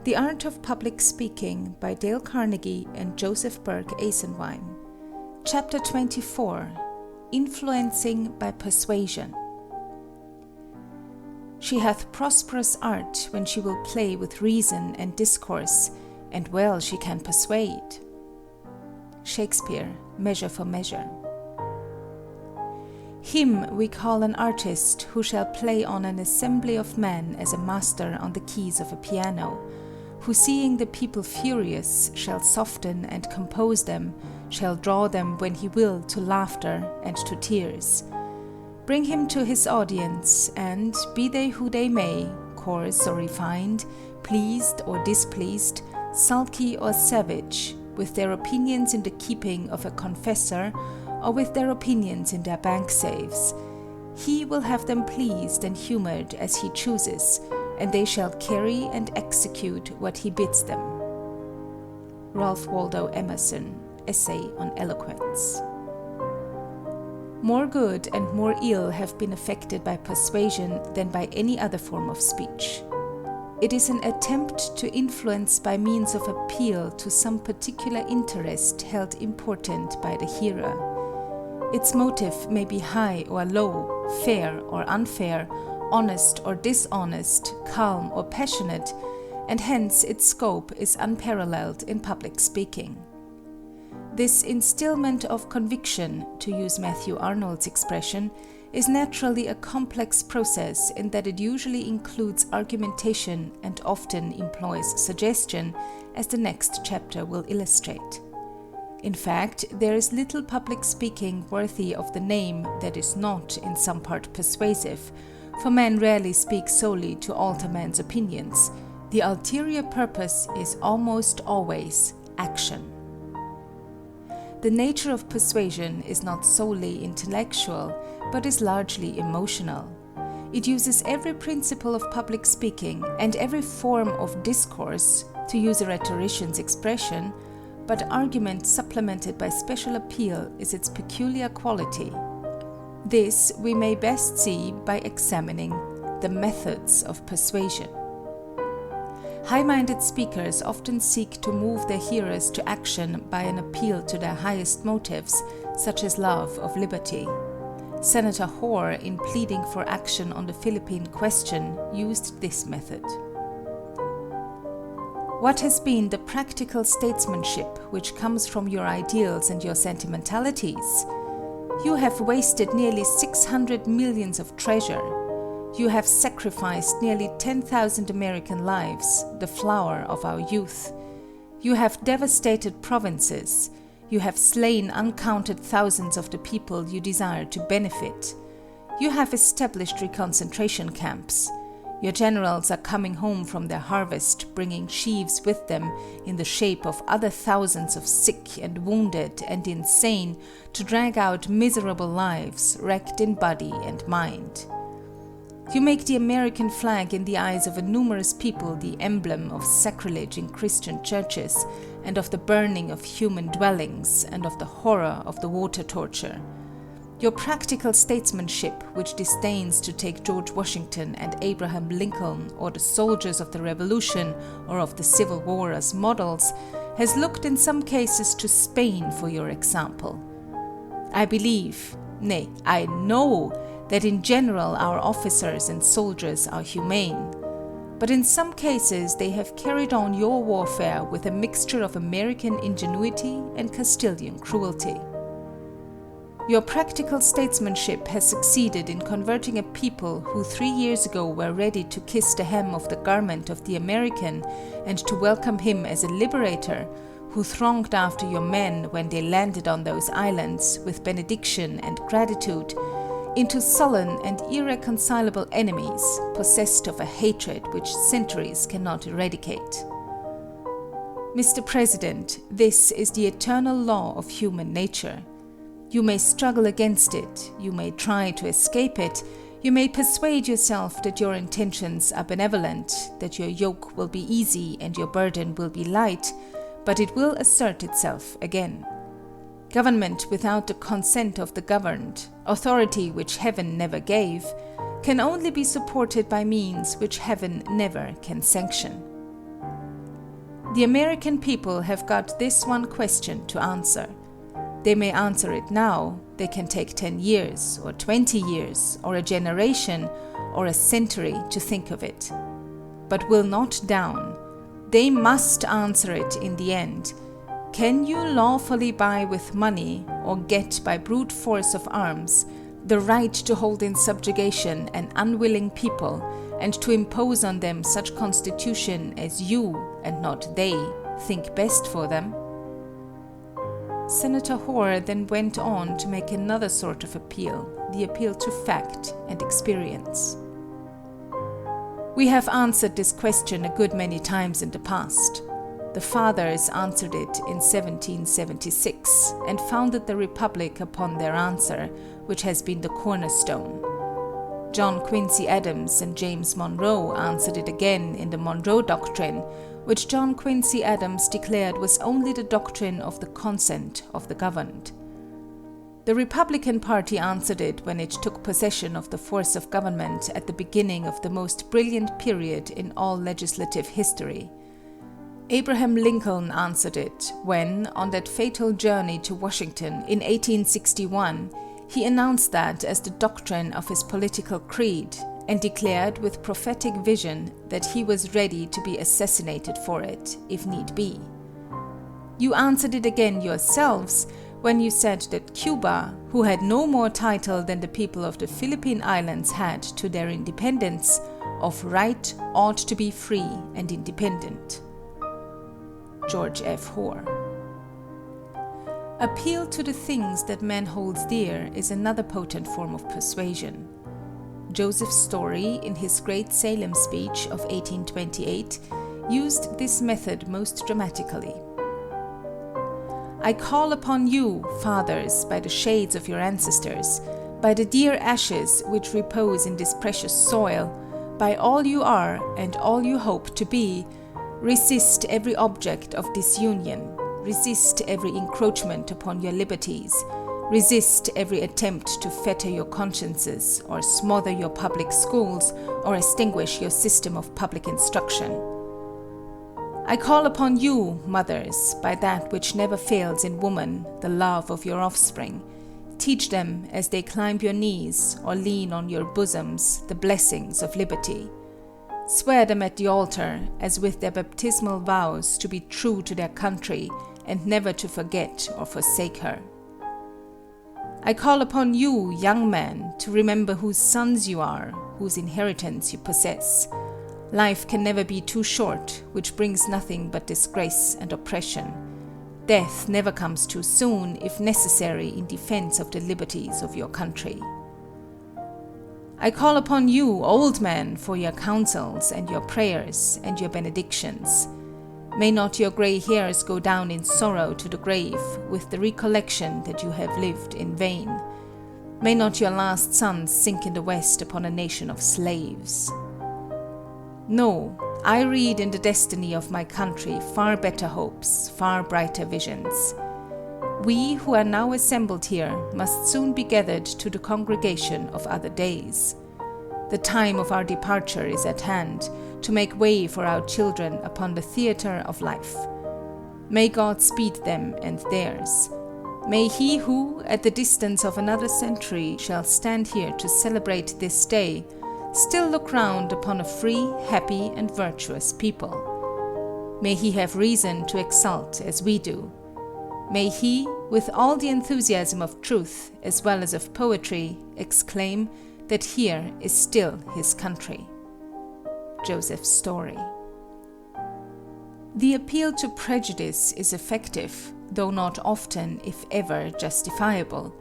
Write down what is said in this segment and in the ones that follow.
The Art of Public Speaking by Dale Carnegie and Joseph Burke Eisenwein. Chapter 24. Influencing by Persuasion. She hath prosperous art when she will play with reason and discourse, and well she can persuade. Shakespeare, Measure for Measure. Him we call an artist who shall play on an assembly of men as a master on the keys of a piano, who seeing the people furious shall soften and compose them, shall draw them when he will to laughter and to tears. Bring him to his audience, and, be they who they may, coarse or refined, pleased or displeased, sulky or savage, with their opinions in the keeping of a confessor, or with their opinions in their bank safes, he will have them pleased and humoured as he chooses, and they shall carry and execute what he bids them. Ralph Waldo Emerson, Essay on Eloquence. More good and more ill have been effected by persuasion than by any other form of speech. It is an attempt to influence by means of appeal to some particular interest held important by the hearer. Its motive may be high or low, fair or unfair, honest or dishonest, calm or passionate, and hence its scope is unparalleled in public speaking. This instillment of conviction, to use Matthew Arnold's expression, is naturally a complex process in that it usually includes argumentation and often employs suggestion, as the next chapter will illustrate. In fact, there is little public speaking worthy of the name that is not in some part persuasive, for men rarely speak solely to alter men's opinions. The ulterior purpose is almost always action. The nature of persuasion is not solely intellectual, but is largely emotional. It uses every principle of public speaking and every form of discourse, to use a rhetorician's expression, but argument supplemented by special appeal is its peculiar quality. This we may best see by examining the methods of persuasion. High-minded speakers often seek to move their hearers to action by an appeal to their highest motives, such as love of liberty. Senator Hoare, in pleading for action on the Philippine question, used this method. What has been the practical statesmanship which comes from your ideals and your sentimentalities? You have wasted nearly 600 millions of treasure. You have sacrificed nearly 10,000 American lives, the flower of our youth. You have devastated provinces. You have slain uncounted thousands of the people you desire to benefit. You have established reconcentration camps. Your generals are coming home from their harvest, bringing sheaves with them in the shape of other thousands of sick and wounded and insane to drag out miserable lives, wrecked in body and mind. You make the American flag in the eyes of a numerous people the emblem of sacrilege in Christian churches, and of the burning of human dwellings, and of the horror of the water torture. Your practical statesmanship, which disdains to take George Washington and Abraham Lincoln or the soldiers of the Revolution or of the Civil War as models, has looked in some cases to Spain for your example. I believe, nay, I know, that in general our officers and soldiers are humane, but in some cases they have carried on your warfare with a mixture of American ingenuity and Castilian cruelty. Your practical statesmanship has succeeded in converting a people who 3 years ago were ready to kiss the hem of the garment of the American and to welcome him as a liberator, who thronged after your men when they landed on those islands with benediction and gratitude, into sullen and irreconcilable enemies, possessed of a hatred which centuries cannot eradicate. Mr. President, this is the eternal law of human nature. You may struggle against it, you may try to escape it, you may persuade yourself that your intentions are benevolent, that your yoke will be easy and your burden will be light, but it will assert itself again. Government without the consent of the governed, authority which heaven never gave, can only be supported by means which heaven never can sanction. The American people have got this one question to answer. They may answer it now, they can take 10 years, or 20 years, or a generation, or a century to think of it. But will not down. They must answer it in the end. Can you lawfully buy with money, or get by brute force of arms, the right to hold in subjugation an unwilling people, and to impose on them such constitution as you, and not they, think best for them? Senator Hoare then went on to make another sort of appeal, the appeal to fact and experience. We have answered this question a good many times in the past. The Fathers answered it in 1776 and founded the Republic upon their answer, which has been the cornerstone. John Quincy Adams and James Monroe answered it again in the Monroe Doctrine, which John Quincy Adams declared was only the doctrine of the consent of the governed. The Republican Party answered it when it took possession of the force of government at the beginning of the most brilliant period in all legislative history. Abraham Lincoln answered it when, on that fatal journey to Washington in 1861, he announced that as the doctrine of his political creed and declared with prophetic vision that he was ready to be assassinated for it, if need be. You answered it again yourselves when you said that Cuba, who had no more title than the people of the Philippine Islands had to their independence, of right ought to be free and independent. George F. Hoare. Appeal to the things that man holds dear is another potent form of persuasion. Joseph Story, in his Great Salem speech of 1828, used this method most dramatically. I call upon you, fathers, by the shades of your ancestors, by the dear ashes which repose in this precious soil, by all you are and all you hope to be, resist every object of disunion, resist every encroachment upon your liberties, resist every attempt to fetter your consciences, or smother your public schools, or extinguish your system of public instruction. I call upon you, mothers, by that which never fails in woman, the love of your offspring. Teach them, as they climb your knees, or lean on your bosoms, the blessings of liberty. Swear them at the altar, as with their baptismal vows, to be true to their country, and never to forget or forsake her. I call upon you, young men, to remember whose sons you are, whose inheritance you possess. Life can never be too short, which brings nothing but disgrace and oppression. Death never comes too soon, if necessary, in defense of the liberties of your country. I call upon you, old men, for your counsels and your prayers and your benedictions. May not your gray hairs go down in sorrow to the grave, with the recollection that you have lived in vain. May not your last sons sink in the West upon a nation of slaves. No, I read in the destiny of my country far better hopes, far brighter visions. We who are now assembled here must soon be gathered to the congregation of other days. The time of our departure is at hand, to make way for our children upon the theatre of life. May God speed them and theirs. May he who, at the distance of another century, shall stand here to celebrate this day, still look round upon a free, happy, and virtuous people. May he have reason to exult as we do. May he, with all the enthusiasm of truth as well as of poetry, exclaim that here is still his country. Joseph Story. The appeal to prejudice is effective, though not often, if ever, justifiable.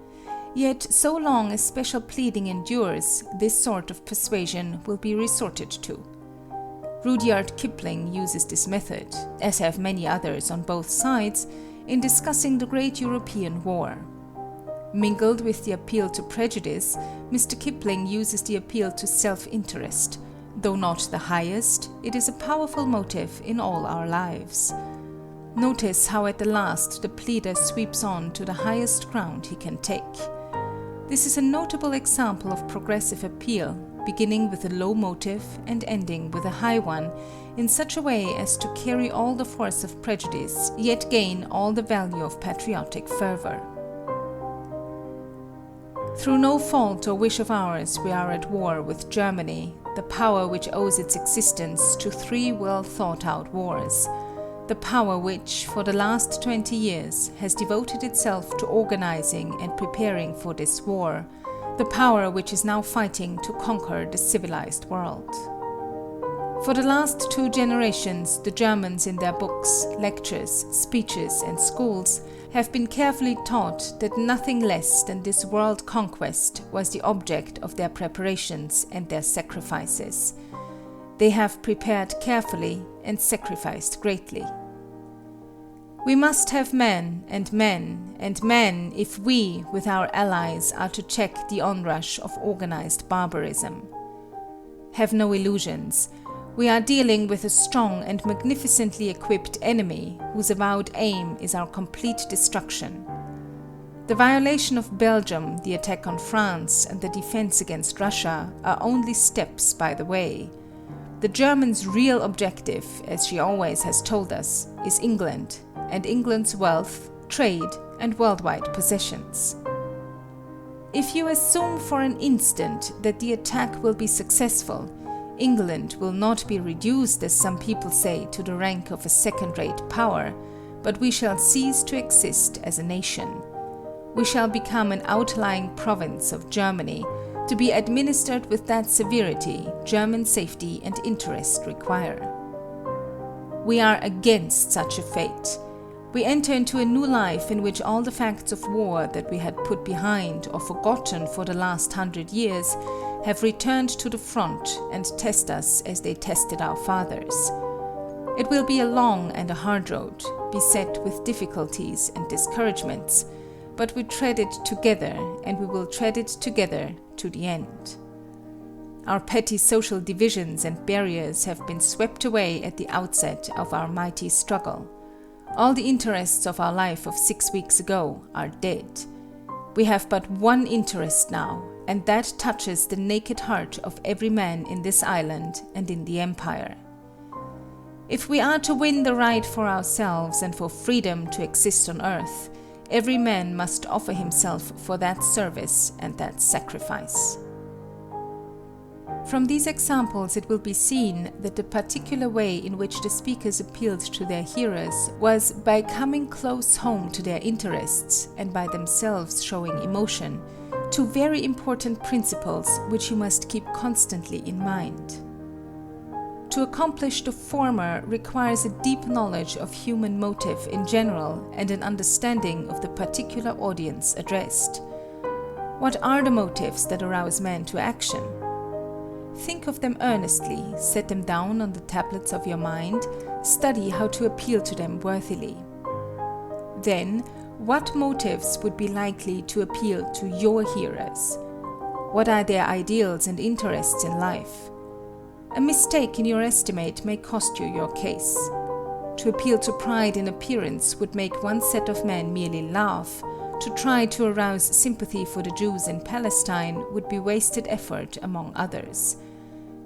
Yet, so long as special pleading endures, this sort of persuasion will be resorted to. Rudyard Kipling uses this method, as have many others on both sides, in discussing the great European war. Mingled with the appeal to prejudice, Mr. Kipling uses the appeal to self-interest. Though not the highest, it is a powerful motive in all our lives. Notice how at the last the pleader sweeps on to the highest ground he can take. This is a notable example of progressive appeal, beginning with a low motive and ending with a high one, in such a way as to carry all the force of prejudice, yet gain all the value of patriotic fervor. Through no fault or wish of ours, we are at war with Germany, the power which owes its existence to 3 well thought-out wars, the power which, for the last 20 years, has devoted itself to organizing and preparing for this war, the power which is now fighting to conquer the civilized world. For the last 2 generations, the Germans in their books, lectures, speeches, and schools have been carefully taught that nothing less than this world conquest was the object of their preparations and their sacrifices. They have prepared carefully and sacrificed greatly. We must have men and men and men if we, with our allies, are to check the onrush of organized barbarism. Have no illusions. We are dealing with a strong and magnificently equipped enemy whose avowed aim is our complete destruction. The violation of Belgium, the attack on France, and the defense against Russia are only steps by the way. The Germans' real objective, as she always has told us, is England, and England's wealth, trade, and worldwide possessions. If you assume for an instant that the attack will be successful, England will not be reduced, as some people say, to the rank of a second-rate power, but we shall cease to exist as a nation. We shall become an outlying province of Germany, to be administered with that severity German safety and interest require. We are against such a fate. We enter into a new life in which all the facts of war that we had put behind or forgotten for the last 100 years have returned to the front and test us as they tested our fathers. It will be a long and a hard road, beset with difficulties and discouragements, but we tread it together, and we will tread it together to the end. Our petty social divisions and barriers have been swept away at the outset of our mighty struggle. All the interests of our life of 6 weeks ago are dead. We have but one interest now, and that touches the naked heart of every man in this island and in the empire. If we are to win the right for ourselves and for freedom to exist on earth, every man must offer himself for that service and that sacrifice. From these examples it will be seen that the particular way in which the speakers appealed to their hearers was by coming close home to their interests and by themselves showing emotion, 2 very important principles which you must keep constantly in mind. To accomplish the former requires a deep knowledge of human motive in general and an understanding of the particular audience addressed. What are the motives that arouse men to action? Think of them earnestly, set them down on the tablets of your mind, study how to appeal to them worthily. Then, what motives would be likely to appeal to your hearers? What are their ideals and interests in life? A mistake in your estimate may cost you your case. To appeal to pride in appearance would make one set of men merely laugh. To try to arouse sympathy for the Jews in Palestine would be wasted effort among others.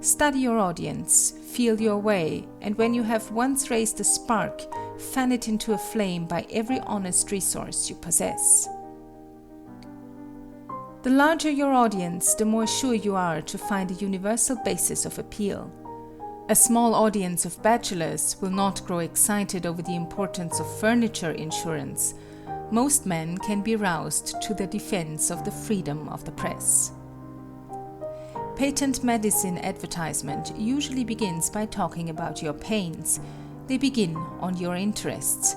Study your audience, feel your way, and when you have once raised a spark, fan it into a flame by every honest resource you possess. The larger your audience, the more sure you are to find a universal basis of appeal. A small audience of bachelors will not grow excited over the importance of furniture insurance. Most men can be roused to the defense of the freedom of the press. Patent medicine advertisement usually begins by talking about your pains. They begin on your interests.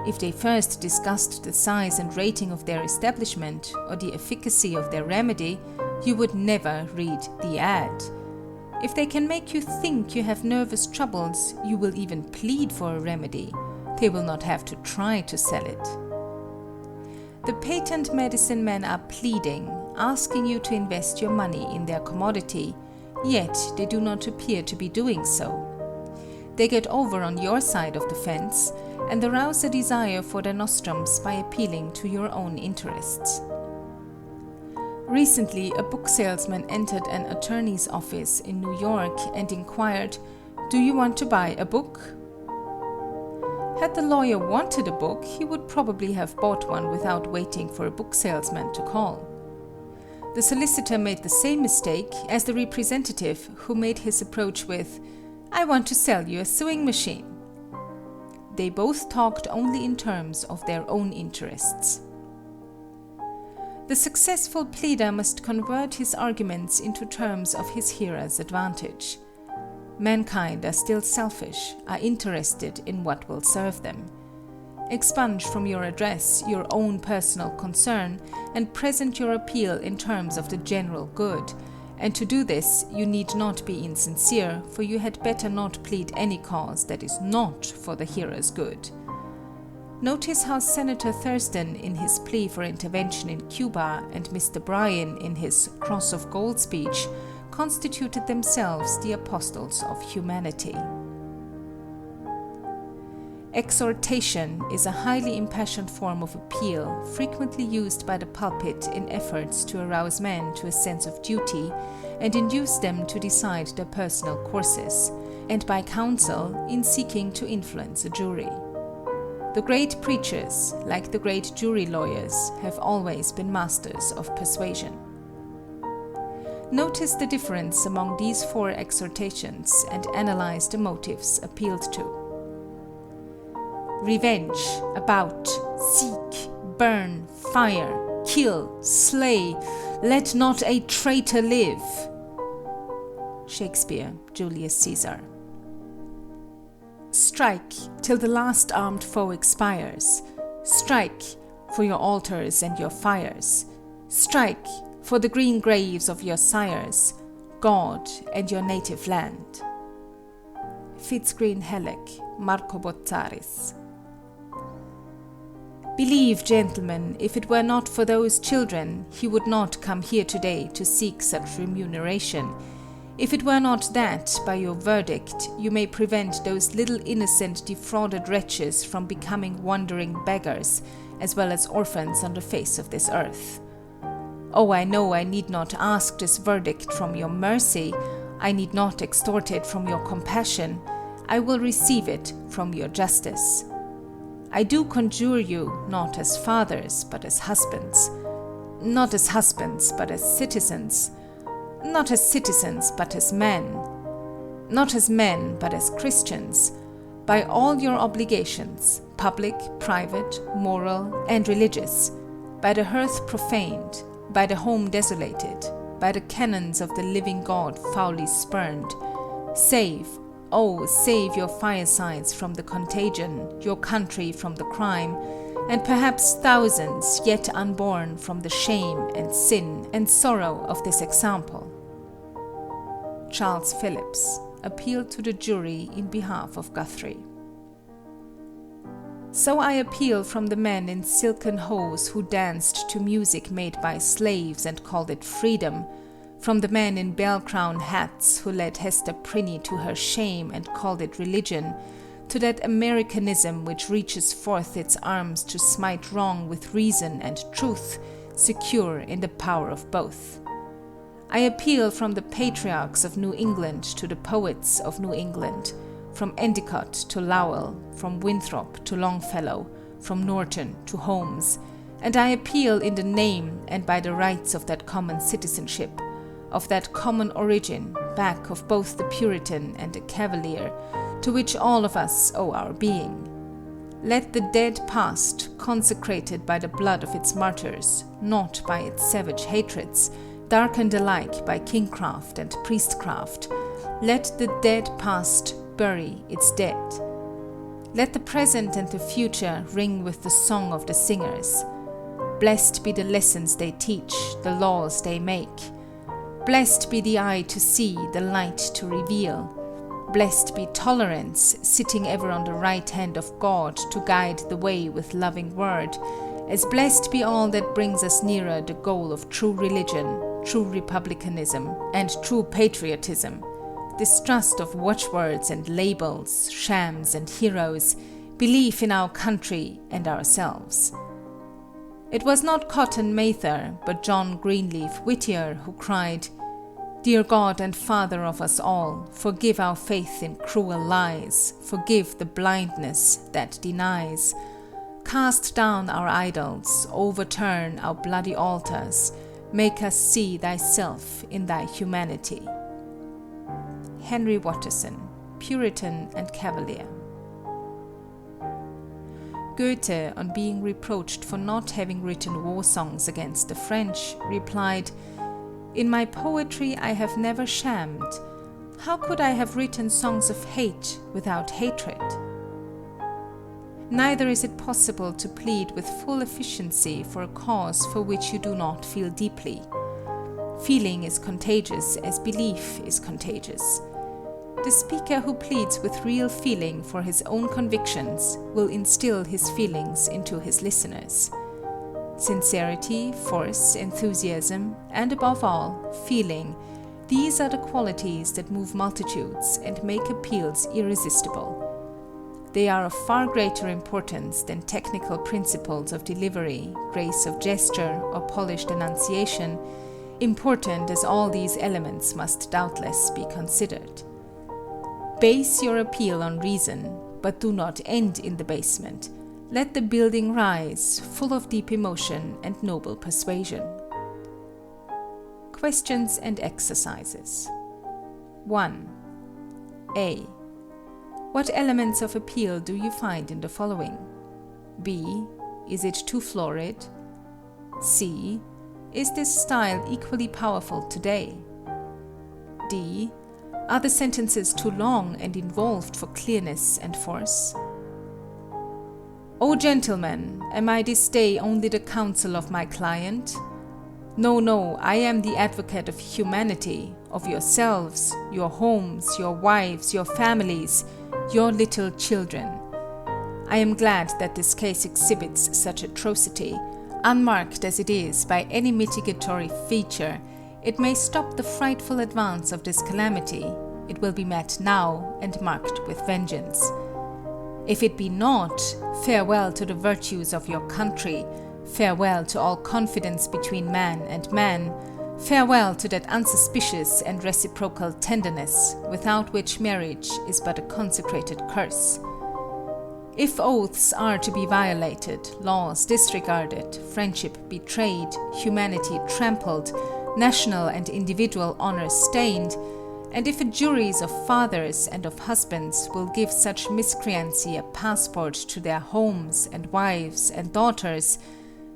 If they first discussed the size and rating of their establishment or the efficacy of their remedy, you would never read the ad. If they can make you think you have nervous troubles, you will even plead for a remedy. They will not have to try to sell it. The patent medicine men are pleading, asking you to invest your money in their commodity, yet they do not appear to be doing so. They get over on your side of the fence and arouse a desire for their nostrums by appealing to your own interests. Recently, a book salesman entered an attorney's office in New York and inquired, "Do you want to buy a book?" Had the lawyer wanted a book, he would probably have bought one without waiting for a book salesman to call. The solicitor made the same mistake as the representative who made his approach with, "I want to sell you a sewing machine." They both talked only in terms of their own interests. The successful pleader must convert his arguments into terms of his hearer's advantage. Mankind are still selfish, are interested in what will serve them. Expunge from your address your own personal concern and present your appeal in terms of the general good, and to do this you need not be insincere, for you had better not plead any cause that is not for the hearer's good. Notice how Senator Thurston in his plea for intervention in Cuba and Mr. Bryan in his Cross of Gold speech constituted themselves the apostles of humanity. Exhortation is a highly impassioned form of appeal, frequently used by the pulpit in efforts to arouse men to a sense of duty and induce them to decide their personal courses, and by counsel in seeking to influence a jury. The great preachers, like the great jury lawyers, have always been masters of persuasion. Notice the difference among these four exhortations and analyze the motives appealed to. Revenge, about, seek, burn, fire, kill, slay, let not a traitor live. Shakespeare, Julius Caesar. Strike till the last armed foe expires. Strike for your altars and your fires. Strike for the green graves of your sires, God and your native land. Fitzgreen Halleck, Marco Bozzaris. Believe, gentlemen, if it were not for those children, he would not come here today to seek such remuneration. If it were not that, by your verdict, you may prevent those little innocent defrauded wretches from becoming wandering beggars, as well as orphans on the face of this earth. Oh, I know I need not ask this verdict from your mercy, I need not extort it from your compassion, I will receive it from your justice. I do conjure you, not as fathers, but as husbands. Not as husbands, but as citizens. Not as citizens, but as men. Not as men, but as Christians. By all your obligations, public, private, moral, and religious. By the hearth profaned, by the home desolated, by the canons of the living God foully spurned. Save, oh, save your firesides from the contagion, your country from the crime, and perhaps thousands yet unborn from the shame and sin and sorrow of this example. Charles Phillips appealed to the jury in behalf of Guthrie. So I appeal from the men in silken hose who danced to music made by slaves and called it freedom, from the men in bell-crown hats who led Hester Prynne to her shame and called it religion, to that Americanism which reaches forth its arms to smite wrong with reason and truth, secure in the power of both. I appeal from the patriarchs of New England to the poets of New England, from Endicott to Lowell, from Winthrop to Longfellow, from Norton to Holmes, and I appeal in the name and by the rights of that common citizenship, of that common origin, back of both the Puritan and the Cavalier, to which all of us owe our being. Let the dead past, consecrated by the blood of its martyrs, not by its savage hatreds, darkened alike by kingcraft and priestcraft, let the dead past bury its dead. Let the present and the future ring with the song of the singers. Blessed be the lessons they teach, the laws they make. Blessed be the eye to see, the light to reveal. Blessed be tolerance, sitting ever on the right hand of God to guide the way with loving word, as blessed be all that brings us nearer the goal of true religion, true republicanism, and true patriotism, distrust of watchwords and labels, shams and heroes, belief in our country and ourselves. It was not Cotton Mather, but John Greenleaf Whittier who cried, "Dear God and Father of us all, forgive our faith in cruel lies, forgive the blindness that denies. Cast down our idols, overturn our bloody altars, make us see thyself in thy humanity." Henry Watterson, Puritan and Cavalier. Goethe, on being reproached for not having written war songs against the French, replied, "In my poetry I have never shammed. How could I have written songs of hate without hatred?" Neither is it possible to plead with full efficiency for a cause for which you do not feel deeply. Feeling is contagious as belief is contagious. The speaker who pleads with real feeling for his own convictions will instill his feelings into his listeners. Sincerity, force, enthusiasm, and above all, feeling, these are the qualities that move multitudes and make appeals irresistible. They are of far greater importance than technical principles of delivery, grace of gesture, or polished enunciation, important as all these elements must doubtless be considered. Base your appeal on reason, but do not end in the basement. Let the building rise, full of deep emotion and noble persuasion. Questions and exercises. 1. A. What elements of appeal do you find in the following? B. Is it too florid? C. Is this style equally powerful today? D. Are the sentences too long and involved for clearness and force? O gentlemen, am I this day only the counsel of my client? No, no, I am the advocate of humanity, of yourselves, your homes, your wives, your families, your little children. I am glad that this case exhibits such atrocity. Unmarked as it is by any mitigatory feature, it may stop the frightful advance of this calamity. It will be met now and marked with vengeance. If it be not, farewell to the virtues of your country, farewell to all confidence between man and man, farewell to that unsuspicious and reciprocal tenderness, without which marriage is but a consecrated curse. If oaths are to be violated, laws disregarded, friendship betrayed, humanity trampled, national and individual honor stained, and if a juries of fathers and of husbands will give such miscreancy a passport to their homes and wives and daughters,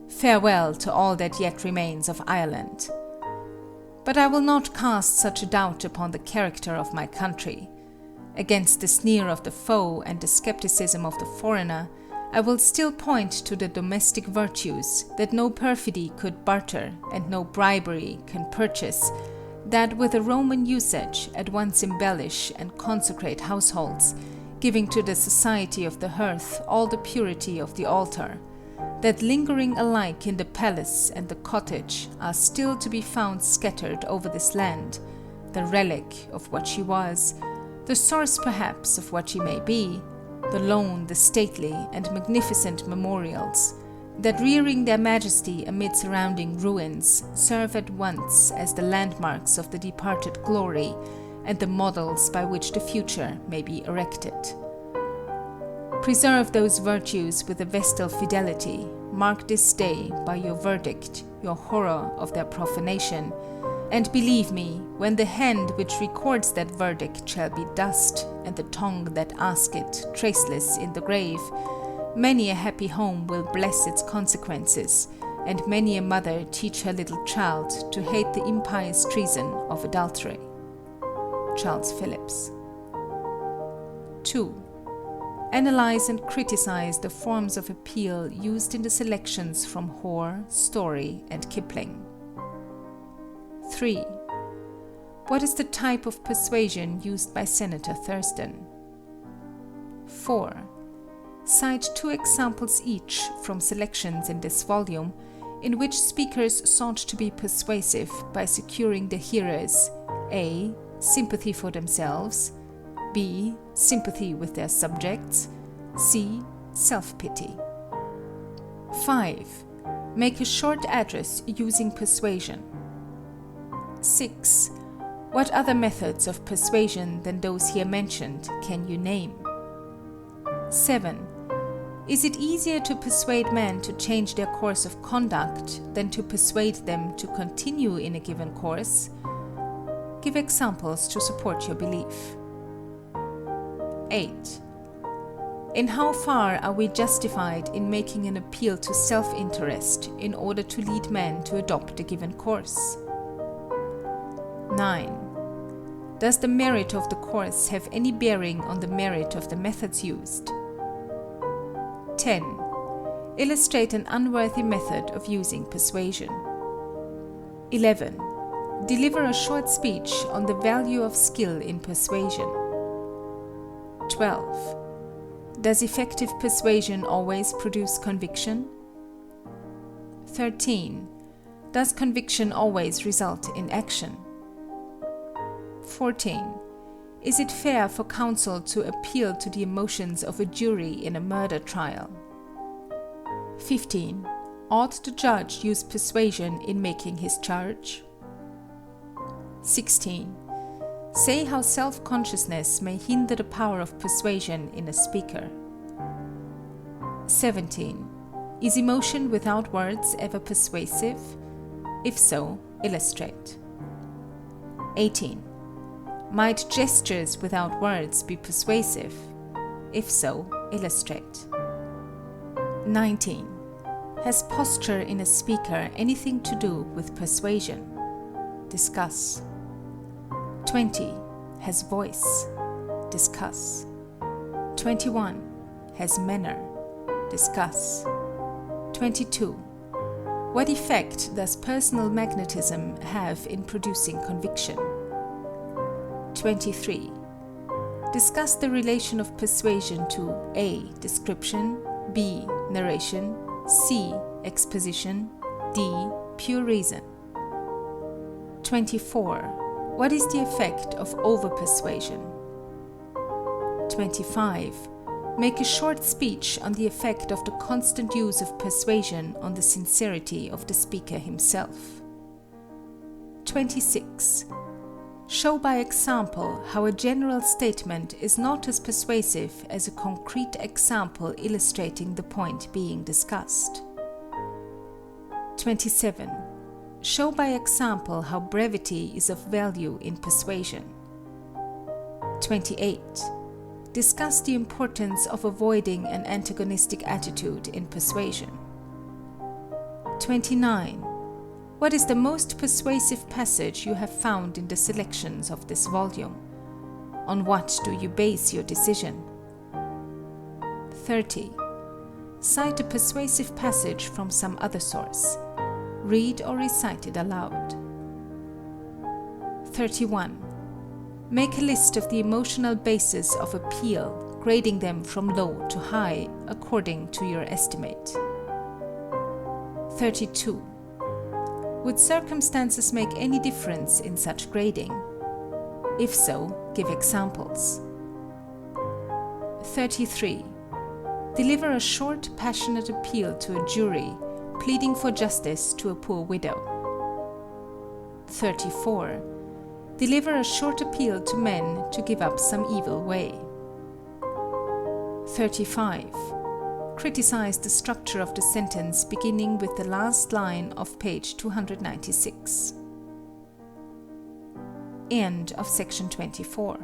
farewell to all that yet remains of Ireland. But I will not cast such a doubt upon the character of my country. Against the sneer of the foe and the skepticism of the foreigner, I will still point to the domestic virtues that no perfidy could barter and no bribery can purchase, that with a Roman usage at once embellish and consecrate households, giving to the society of the hearth all the purity of the altar, that lingering alike in the palace and the cottage are still to be found scattered over this land, the relic of what she was, the source perhaps of what she may be, the lone, the stately, and magnificent memorials, that rearing their majesty amid surrounding ruins, serve at once as the landmarks of the departed glory and the models by which the future may be erected. Preserve those virtues with a vestal fidelity, mark this day by your verdict, your horror of their profanation, and believe me, when the hand which records that verdict shall be dust, and the tongue that asks it traceless in the grave, many a happy home will bless its consequences, and many a mother teach her little child to hate the impious treason of adultery. Charles Phillips. 2. Analyze and criticize the forms of appeal used in the selections from Hoare, Story, and Kipling. 3. What is the type of persuasion used by Senator Thurston? 4. Cite 2 examples each from selections in this volume in which speakers sought to be persuasive by securing the hearers a. sympathy for themselves, b. sympathy with their subjects, c. self-pity. 5. Make a short address using persuasion. 6. What other methods of persuasion than those here mentioned can you name? 7. Is it easier to persuade men to change their course of conduct than to persuade them to continue in a given course? Give examples to support your belief. 8. In how far are we justified in making an appeal to self-interest in order to lead men to adopt a given course? 9. Does the merit of the course have any bearing on the merit of the methods used? 10. Illustrate an unworthy method of using persuasion. 11. Deliver a short speech on the value of skill in persuasion. 12. Does effective persuasion always produce conviction? 13. Does conviction always result in action? 14. Is it fair for counsel to appeal to the emotions of a jury in a murder trial? 15. Ought the judge use persuasion in making his charge? 16. Say how self-consciousness may hinder the power of persuasion in a speaker. 17. Is emotion without words ever persuasive? If so, illustrate. 18. Might gestures without words be persuasive? If so, illustrate. 19. Has posture in a speaker anything to do with persuasion? Discuss. 20. Has voice? Discuss. 21. Has manner? Discuss. 22. What effect does personal magnetism have in producing conviction? 23. Discuss the relation of persuasion to A. Description, B. Narration, C. Exposition, D. Pure reason. 24. What is the effect of over-persuasion? 25. Make a short speech on the effect of the constant use of persuasion on the sincerity of the speaker himself. 26. Show by example how a general statement is not as persuasive as a concrete example illustrating the point being discussed. 27. Show by example how brevity is of value in persuasion. 28. Discuss the importance of avoiding an antagonistic attitude in persuasion. 29. What is the most persuasive passage you have found in the selections of this volume? On what do you base your decision? 30. Cite a persuasive passage from some other source. Read or recite it aloud. 31. Make a list of the emotional bases of appeal, grading them from low to high according to your estimate. 32. Would circumstances make any difference in such grading? If so, give examples. 33. Deliver a short, passionate appeal to a jury, pleading for justice to a poor widow. 34. Deliver a short appeal to men to give up some evil way. 35. Criticize the structure of the sentence beginning with the last line of page 296. End of section 24.